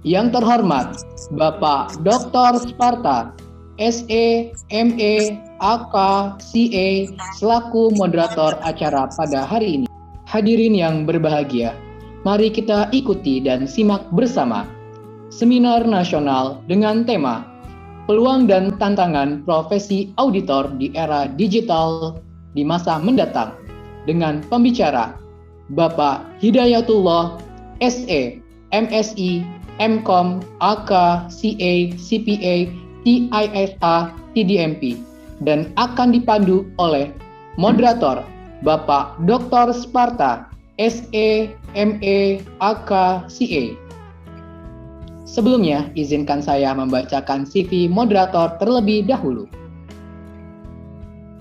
Yang terhormat Bapak Dr. Sparta, SE, ME, AK, CA, selaku moderator acara pada hari ini. Hadirin yang berbahagia, mari kita ikuti dan simak bersama Seminar Nasional dengan tema Peluang dan Tantangan Profesi Auditor di Era Digital di Masa Mendatang dengan pembicara Bapak Hidayatullah, SE, MSI, MCom, AK, CA, CPA, TISA, TDMP, dan akan dipandu oleh moderator Bapak Dr. Sparta, SE, ME, AK, CA. Sebelumnya, izinkan saya membacakan CV moderator terlebih dahulu.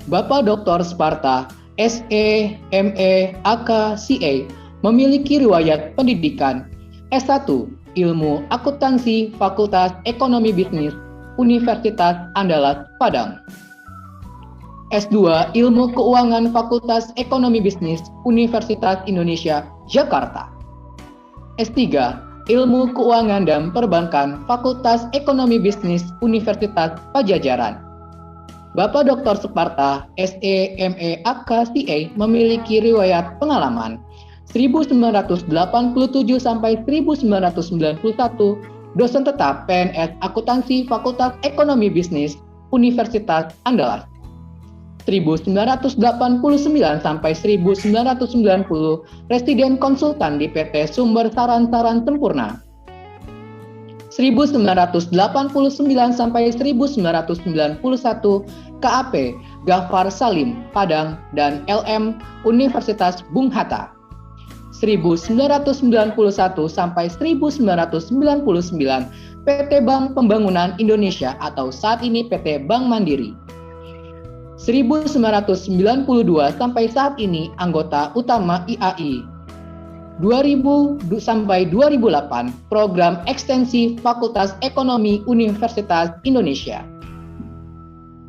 Bapak Dr. Sparta, SE, ME, AK, CA, memiliki riwayat pendidikan S1, Ilmu Akuntansi Fakultas Ekonomi Bisnis, Universitas Andalas Padang. S2, Ilmu Keuangan Fakultas Ekonomi Bisnis, Universitas Indonesia, Jakarta. S3, Ilmu Keuangan dan Perbankan Fakultas Ekonomi Bisnis, Universitas Pajajaran. Bapak Dr. Sparta, SE, ME, AK, CA, memiliki riwayat pengalaman 1987 sampai 1991, dosen tetap PNS Akuntansi Fakultas Ekonomi Bisnis, Universitas Andalas. 1989 sampai 1990, residen konsultan di PT Sumber Saran-Saran Sempurna. 1989 sampai 1991, KAP Ghaffar Salim, Padang, dan LM Universitas Bung Hatta. 1991 sampai 1999, PT Bank Pembangunan Indonesia atau saat ini PT Bank Mandiri. 1992 sampai saat ini anggota utama IAI. 2000 sampai 2008, program ekstensi Fakultas Ekonomi Universitas Indonesia.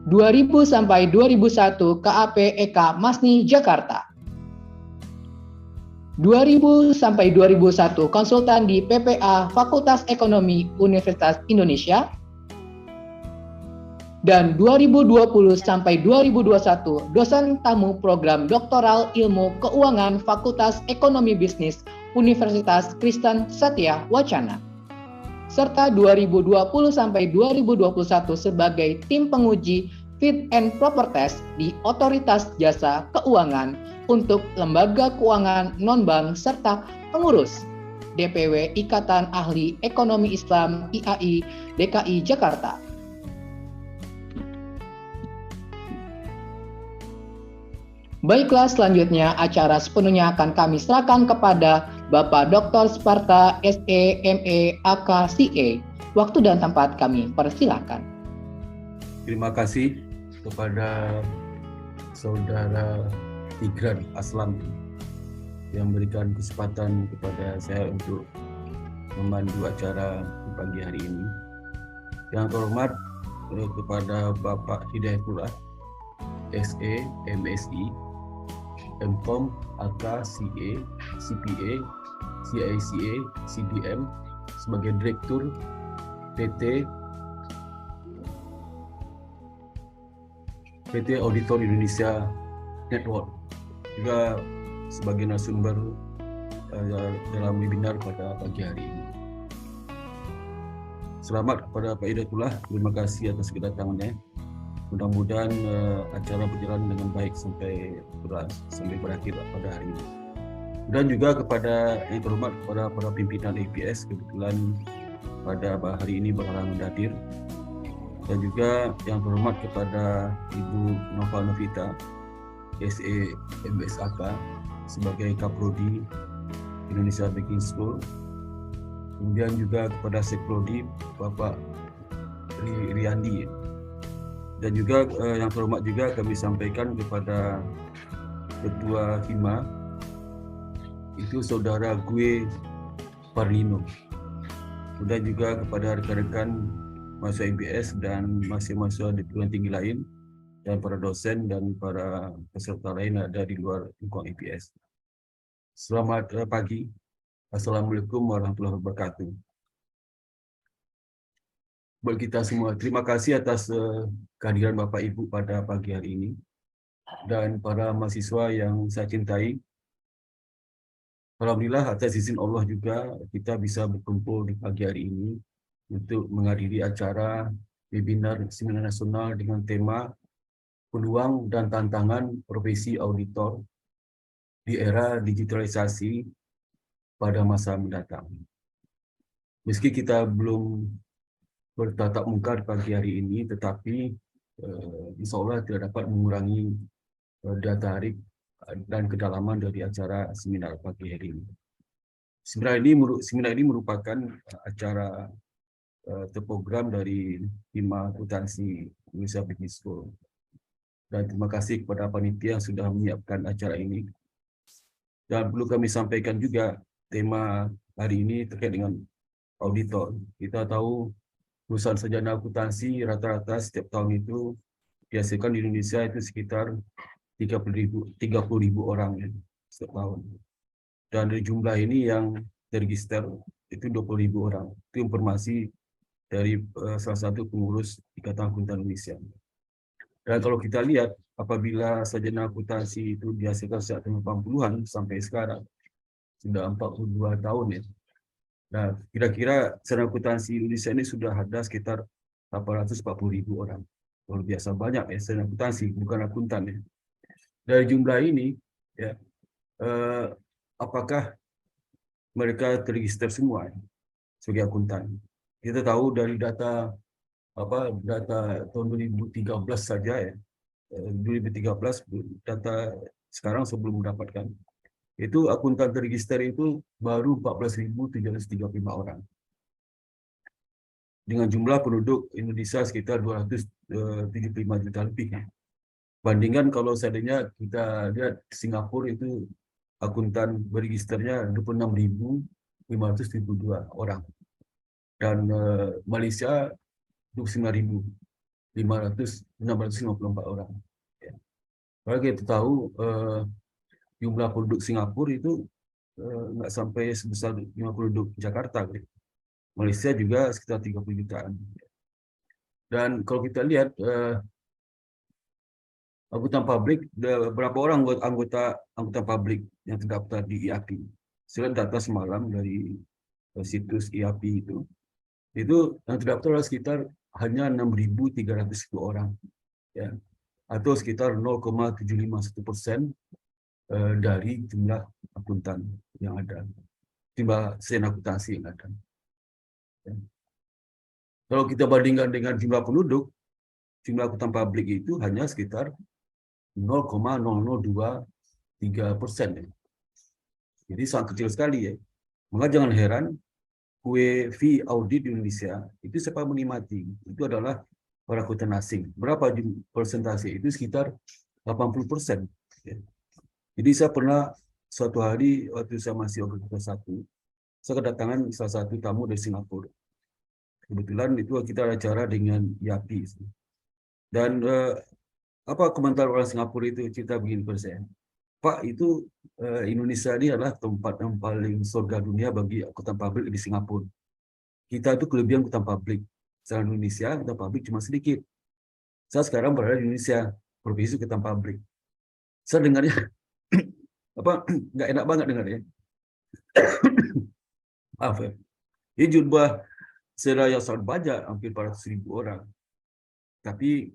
2000 sampai 2001, KAP EK Masni Jakarta. 2000 sampai 2001, konsultan di PPA Fakultas Ekonomi Universitas Indonesia. Dan 2020 sampai 2021, dosen tamu program doktoral ilmu keuangan Fakultas Ekonomi Bisnis Universitas Kristen Satya Wacana. Serta 2020 sampai 2021 sebagai tim penguji Fit and Proper Test di Otoritas Jasa Keuangan untuk lembaga keuangan non-bank serta pengurus DPW Ikatan Ahli Ekonomi Islam IAI DKI Jakarta. Baiklah, selanjutnya acara sepenuhnya akan kami serahkan kepada Bapak Dr. Sparta, SE, ME, AK, CA. Waktu dan tempat kami persilakan. Terima kasih kepada Saudara Tigran Aslam yang memberikan kesempatan kepada saya untuk memandu acara di pagi hari ini. Yang terhormat kepada Bapak Hidayatullah, SE, MSI, MCom, AK, CA, CPA, CICA, CDM sebagai Direktur PT Auditor Indonesia Network, juga sebagai narasumber dalam webinar pada pagi hari ini. Selamat kepada Pak Hidayatullah, terima kasih atas kedatangannya. Mudah-mudahan acara berjalan dengan baik sampai berakhir pada hari ini. Dan juga kepada yang terhormat kepada para pimpinan APS, kebetulan pada hari ini berhalangan hadir. Dan juga yang terhormat kepada Ibu Nova Novita, SE MSAK sebagai Kaprodi Indonesia Banking School. Kemudian juga kepada Seprodi Bapak Riyandi. Dan juga yang terhormat juga kami sampaikan kepada Ketua Hima, itu Saudara Gue Parlino. Dan juga kepada rekan-rekan mahasiswa MPS dan mahasiswa di perguruan tinggi lain, dan para dosen dan para peserta lain ada di luar lingkungan MPS. Selamat pagi. Assalamualaikum warahmatullahi wabarakatuh. buat kita semua. Terima kasih atas kehadiran Bapak Ibu pada pagi hari ini dan para mahasiswa yang saya cintai. Alhamdulillah atas izin Allah juga kita bisa berkumpul di pagi hari ini untuk menghadiri acara webinar seminar nasional dengan tema peluang dan tantangan profesi auditor di era digitalisasi pada masa mendatang. Meski kita belum bertatap muka di pagi hari ini, tetapi insya Allah tidak dapat mengurangi daya tarik dan kedalaman dari acara seminar pagi hari ini. Seminar ini merupakan acara terprogram dari Hima Akuntansi Indonesia Business School. Dan terima kasih kepada panitia yang sudah menyiapkan acara ini. Dan perlu kami sampaikan juga tema hari ini terkait dengan auditor. Kita tahu lulusan sarjana akuntansi rata-rata setiap tahun itu dihasilkan di Indonesia itu sekitar 30.000 orang ya, setiap tahun. Dan dari jumlah ini yang terregister itu 20.000 orang. Itu informasi dari salah satu pengurus Ikatan Akuntan Indonesia. Dan kalau kita lihat, apabila sarjana akuntansi itu dihasilkan sejak tahun 80-an sampai sekarang, sudah 42 tahun ya. Nah, kira-kira sarjana akuntansi Indonesia ini sudah ada sekitar 840.000 orang. Luar biasa banyak ya sarjana akuntansi, bukan akuntan ya. Dari jumlah ini, ya, apakah mereka terregister semua ya, sebagai akuntan? Kita tahu dari data tahun 2013 saja ya, 2013 data sekarang sebelum mendapatkan itu akuntan terregister itu baru 14.735 orang. Dengan jumlah penduduk Indonesia sekitar 275 juta lebih. Bandingkan kalau seandainya kita lihat Singapura itu akuntan beregisternya 26.572 orang. Dan Malaysia 29.654 orang. Kalau kita tahu jumlah penduduk Singapura itu nggak sampai sebesar jumlah penduduk Jakarta. Malaysia juga sekitar 30 jutaan. Dan kalau kita lihat anggota publik, berapa orang anggota publik yang terdaftar di IAPI? Saya data semalam dari situs IAPI itu yang terdaftar sekitar hanya 6.300 orang, ya, atau sekitar 0,751% dari jumlah akuntan yang ada, jumlah sarjana akuntansi yang ada. Ya. Kalau kita bandingkan dengan jumlah penduduk, jumlah akuntan publik itu hanya sekitar 0,0023%. Ya. Jadi sangat kecil sekali ya. Maka jangan heran fee audit di Indonesia itu siapa menikmati? Itu adalah para akuntan asing. Berapa persentase? Itu sekitar 80%. Ya. Jadi saya pernah suatu hari waktu saya masih kelas 1, saya kedatangan salah satu tamu dari Singapura. Kebetulan itu kita ada acara dengan IAPI. Dan apa komentar orang Singapura itu cerita begini pada saya. Pak, itu Indonesia ini adalah tempat yang paling surga dunia bagi akuntan publik di Singapura. Kita itu kelebihan akuntan publik. Secara Indonesia, akuntan publik cuma sedikit. Saya sekarang berada di Indonesia, profesi akuntan publik. Saya dengarnya, nggak enak banget dengarnya. Maaf ya. Ini jumlah seraya sangat banyak, hampir 400.000 orang. Tapi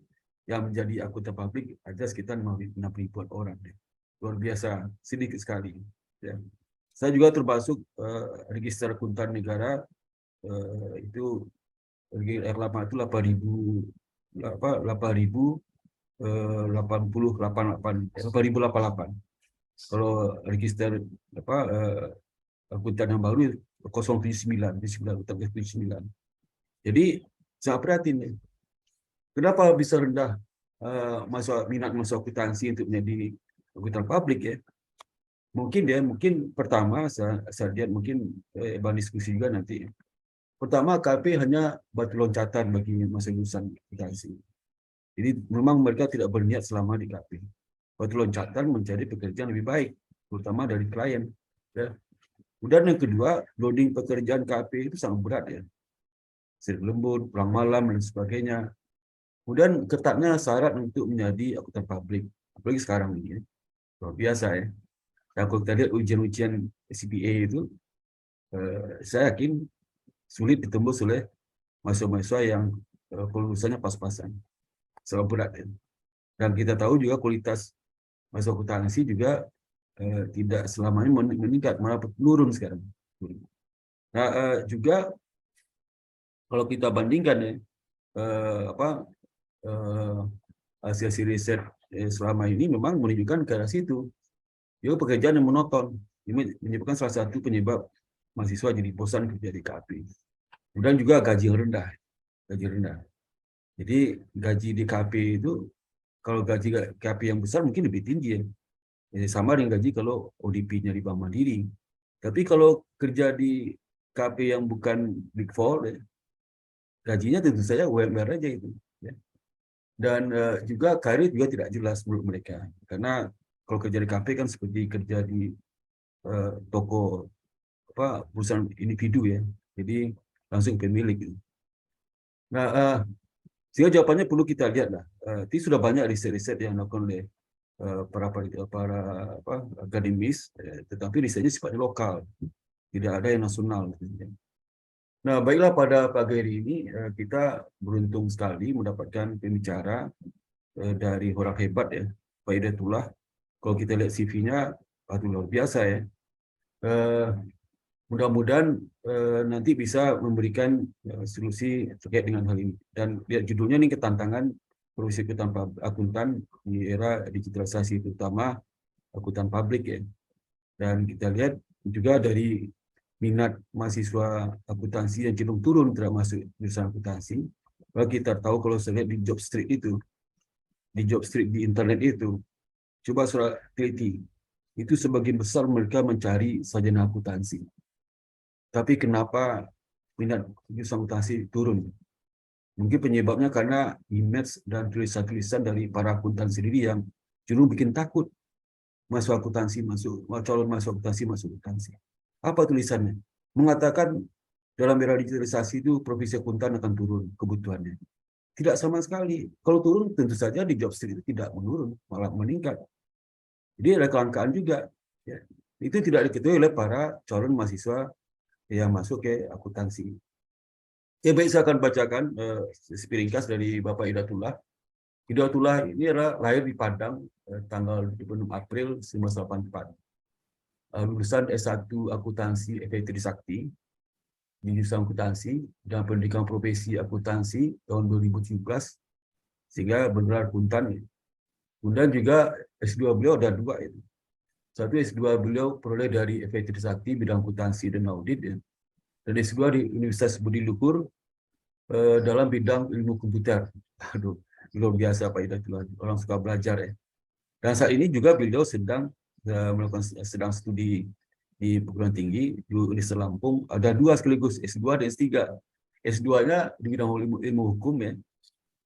yang menjadi akuntan publik ada sekitar 6.000 orang. Luar biasa, sedikit sekali. Ya. Saya juga termasuk register akuntan negara itu R8 itu 8.088. Kalau register akuntan yang baru 079. Jadi saya perhatiin ya. Kenapa bisa rendah minat masuk akuntansi untuk menjadi akuntan publik ya? Mungkin pertama saya lihat mungkin bahan diskusi juga nanti. Pertama, KP hanya batu loncatan bagi masa lulusan akuntansi. Jadi memang mereka tidak berniat selama di KP. Batu loncatan mencari pekerjaan lebih baik, terutama dari klien. Ya. Kemudian yang kedua, loading pekerjaan KP itu sangat berat ya. istirahat lembur, pulang malam, dan sebagainya. Kemudian ketatnya syarat untuk menjadi akuntan publik, apalagi sekarang ini, luar biasa ya. Dan kalau kita lihat ujian-ujian CPA itu, saya yakin sulit ditembus oleh mahasiswa-mahasiswa yang kelulusannya pas-pasan, sangat berat ya. Dan kita tahu juga kualitas mahasiswa akuntansi juga tidak selamanya meningkat, malah menurun sekarang. Nah, juga kalau kita bandingkan ya, hasil riset selama ini memang menunjukkan ke arah situ. Itu pekerjaan yang monoton. Ini menyebabkan salah satu penyebab mahasiswa jadi bosan kerja di KP. Kemudian juga gaji yang rendah. Gaji rendah. Jadi gaji di KP itu, kalau gaji KP yang besar mungkin lebih tinggi ya. Jadi sama dengan gaji kalau ODP-nya di Bank Mandiri. Tapi kalau kerja di KP yang bukan Big Four, ya, gajinya tentu saja UMR aja itu. Ya. Dan juga karir juga tidak jelas menurut mereka. Karena kalau kerja di KP kan seperti kerja di toko perusahaan individu ya. Jadi langsung pemilik. Gitu. Nah, sehingga jawabannya perlu kita lihat lah. Itu sudah banyak riset-riset yang dilakukan oleh para akademis, tetapi risetnya sifatnya lokal, tidak ada yang nasional. Nah, baiklah pada pagi hari ini kita beruntung sekali mendapatkan pembicara dari orang hebat ya, Pak Hidayatullah. Kalau kita lihat CV-nya, itu luar biasa ya. Mudah-mudahan nanti bisa memberikan solusi terkait dengan hal ini. Dan lihat judulnya nih, ketantangan profesi akuntan di era digitalisasi, terutama akuntan publik ya. Dan kita lihat juga dari minat mahasiswa akuntansi yang cenderung turun terhadap masuk jurusan akuntansi. Kalau kita tahu, kalau saya lihat di job street itu, di internet itu, coba surat teliti, itu sebagian besar mereka mencari sarjana akuntansi. Tapi kenapa minat jurusan akuntansi turun? Mungkin penyebabnya karena image dan tulisan-tulisan dari para akuntan sendiri yang cenderung bikin takut calon mahasiswa akuntansi masuk akuntansi. Apa tulisannya? Mengatakan dalam era digitalisasi itu profesi akuntan akan turun kebutuhannya. Tidak sama sekali. Kalau turun tentu saja di job street itu tidak menurun, malah meningkat. Jadi ada kelangkaan juga. Ya. Itu tidak diketahui oleh para calon mahasiswa yang masuk ke akuntansi. Ya baik, saya akan bacakan sepiringkas dari Bapak Hidayatullah. Hidayatullah ini adalah lahir di Padang tanggal 26 April 1984. Lulusan S1 Akuntansi FEB Trisakti di jurusan akuntansi dan pendidikan profesi akuntansi tahun 2017 sehingga bergelar akuntan. Kemudian juga S2 beliau ada dua itu. Satu S2 beliau peroleh dari FEB Trisakti bidang akuntansi dan audit ya. Dan S2 di Universitas Budi Luhur dalam bidang ilmu komputer. Aduh, luar biasa Pak Hidayatullah, orang suka belajar ya. Dan saat ini juga beliau sedang studi di perguruan tinggi di Universitas Lampung. Ada dua sekaligus, S2 dan S3. S2-nya di bidang ilmu hukum ya,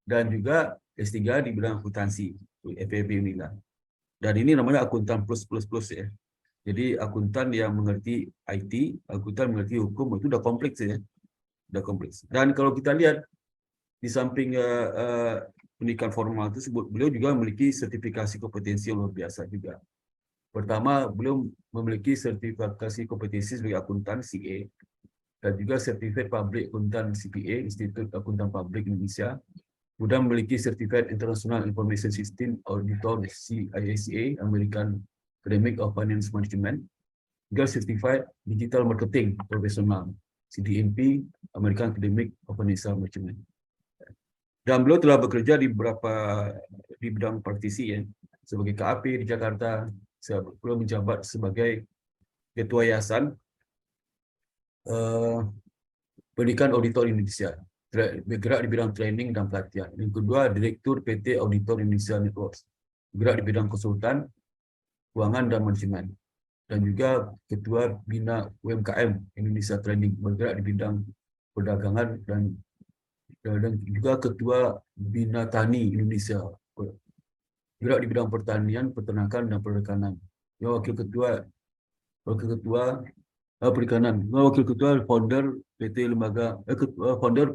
dan juga S3 di bidang akuntansi, FEB Unila. Dan ini namanya akuntan plus ya. Jadi akuntan yang mengerti IT, akuntan mengerti hukum, itu udah kompleks ya. Udah kompleks. Dan kalau kita lihat di samping pendidikan formal tersebut, beliau juga memiliki sertifikasi kompetensi yang luar biasa juga. Pertama, beliau memiliki sertifikasi kompetensi sebagai akuntan CA dan juga sertifikat publik akuntan CPA, Institut Akuntan Publik Indonesia. Kemudian memiliki sertifikat International Information System Auditor CISA, American Academy of Finance Management. Juga sertifikat Digital Marketing Profesional CDMP, American Academy of Financial Management. Dan beliau telah bekerja di bidang praktisi ya, sebagai KAP di Jakarta. Beliau menjabat sebagai Ketua Yayasan Pendidikan Auditor Indonesia, bergerak di bidang training dan pelatihan. Yang kedua, Direktur PT Auditor Indonesia Networks, bergerak di bidang konsultan, keuangan dan manajemen. Dan juga Ketua Bina UMKM Indonesia Training, bergerak di bidang perdagangan dan juga Ketua Bina Tani Indonesia, bergerak di bidang pertanian, peternakan, dan perikanan. Wakil Ketua Perikanan, Wakil Ketua Founder PT Lembaga, Founder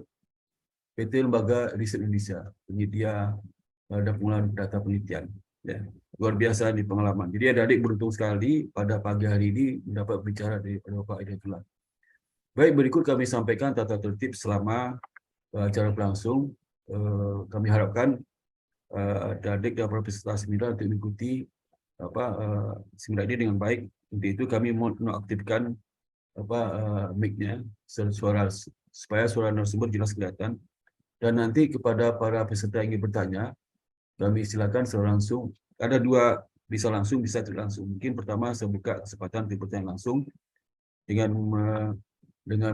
PT Lembaga Riset Indonesia, penyedia dan pengelolaan data penelitian. Ya, luar biasa di pengalaman. Jadi adik-adik beruntung sekali pada pagi hari ini mendapat bicara dari Bapak Hidayatullah. Baik, berikut kami sampaikan tata tertib selama acara berlangsung. Kami harapkan adik-adik dan para peserta seminar untuk mengikuti seminar ini dengan baik. Untuk itu kami mengaktifkan mic-nya suara supaya suara tersebut jelas kelihatan. Dan nanti kepada para peserta yang ingin bertanya, kami silakan secara langsung. Ada dua, bisa langsung, bisa tidak langsung. Mungkin pertama saya buka kesempatan untuk bertanya langsung dengan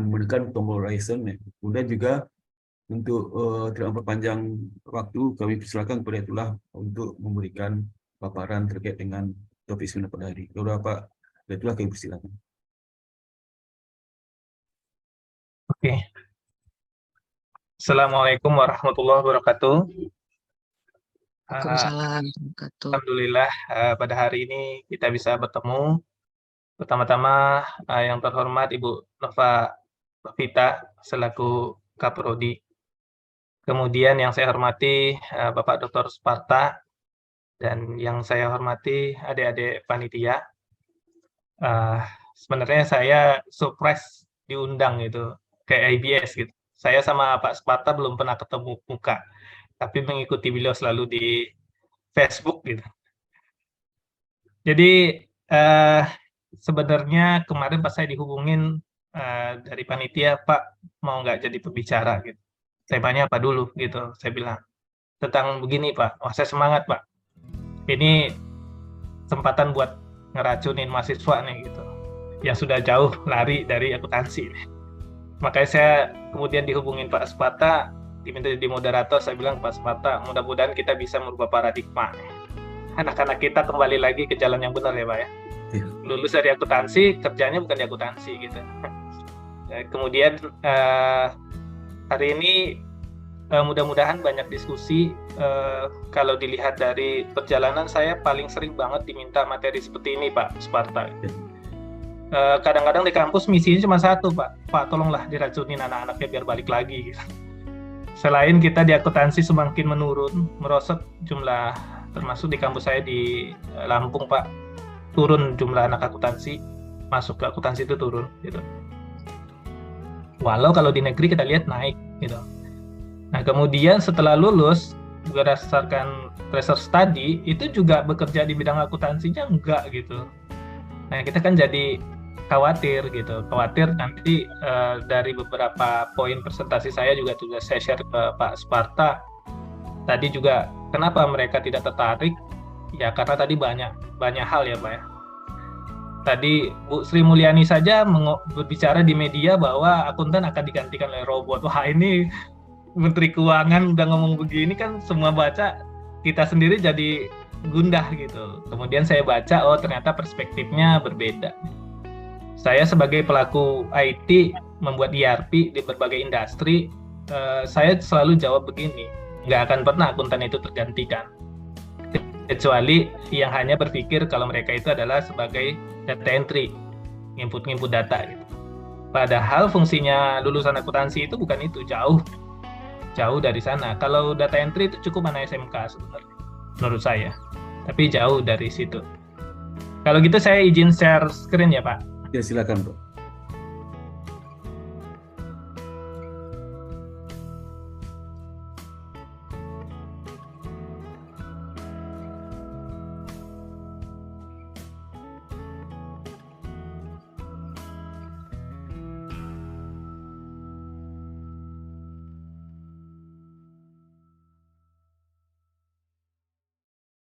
menekan tombol raise hand. Kemudian juga untuk tidak memperpanjang waktu, kami persilakan kepada Hidayatullah untuk memberikan paparan terkait dengan topik seminar pada hari. Kalau Pak Hidayatullah, kami persilakan. Oke. Assalamualaikum warahmatullahi wabarakatuh. Waalaikumsalam. Alhamdulillah pada hari ini kita bisa bertemu. Pertama-tama yang terhormat Ibu Nova Novita selaku Kaprodi. Kemudian yang saya hormati Bapak Dr. Sparta, dan yang saya hormati adik-adik panitia. Sebenarnya saya surprise diundang gitu ke IBS gitu. Saya sama Pak Sparta belum pernah ketemu muka, tapi mengikuti beliau selalu di Facebook gitu. Jadi sebenarnya kemarin pas saya dihubungin dari panitia, Pak mau nggak jadi pembicara gitu. Temanya apa dulu gitu. Saya bilang tentang begini Pak. Wah, saya semangat Pak. Ini kesempatan buat ngeracunin mahasiswa nih gitu, yang sudah jauh lari dari akuntansi nih. Makanya saya kemudian dihubungin Pak Sparta, diminta jadi moderator. Saya bilang Pak Sparta, mudah-mudahan kita bisa merubah paradigma. Anak-anak kita kembali lagi ke jalan yang benar ya Pak ya. Lulus dari akuntansi, kerjanya bukan di akuntansi gitu. Kemudian hari ini mudah-mudahan banyak diskusi. Kalau dilihat dari perjalanan saya paling sering banget diminta materi seperti ini Pak Sparta. Kadang-kadang di kampus misinya cuma satu Pak tolonglah diracunin anak-anaknya biar balik lagi gitu. Selain kita di akuntansi semakin menurun, merosot jumlah, termasuk di kampus saya di Lampung Pak, turun jumlah anak akuntansi, masuk ke akuntansi itu turun gitu. Walau kalau di negeri kita lihat naik gitu. Nah kemudian setelah lulus berdasarkan research study itu juga bekerja di bidang akuntansinya enggak gitu. Nah kita kan jadi khawatir nanti dari beberapa poin presentasi saya juga sudah saya share ke Pak Sparta. Tadi juga kenapa mereka tidak tertarik? Ya karena tadi banyak hal ya Pak ya. Tadi Bu Sri Mulyani saja berbicara di media bahwa akuntan akan digantikan oleh robot. Wah ini Menteri Keuangan udah ngomong begini kan semua baca, kita sendiri jadi gundah gitu. Kemudian saya baca, oh ternyata perspektifnya berbeda. Saya sebagai pelaku IT membuat ERP di berbagai industri, saya selalu jawab begini, nggak akan pernah akuntan itu tergantikan. Kecuali yang hanya berpikir kalau mereka itu adalah sebagai data entry, input data gitu. Padahal fungsinya lulusan akuntansi itu bukan itu, jauh dari sana. Kalau data entry itu cukup anak SMK sebenarnya, menurut saya. Tapi jauh dari situ. Kalau gitu saya izin share screen ya Pak. Ya silakan Pak.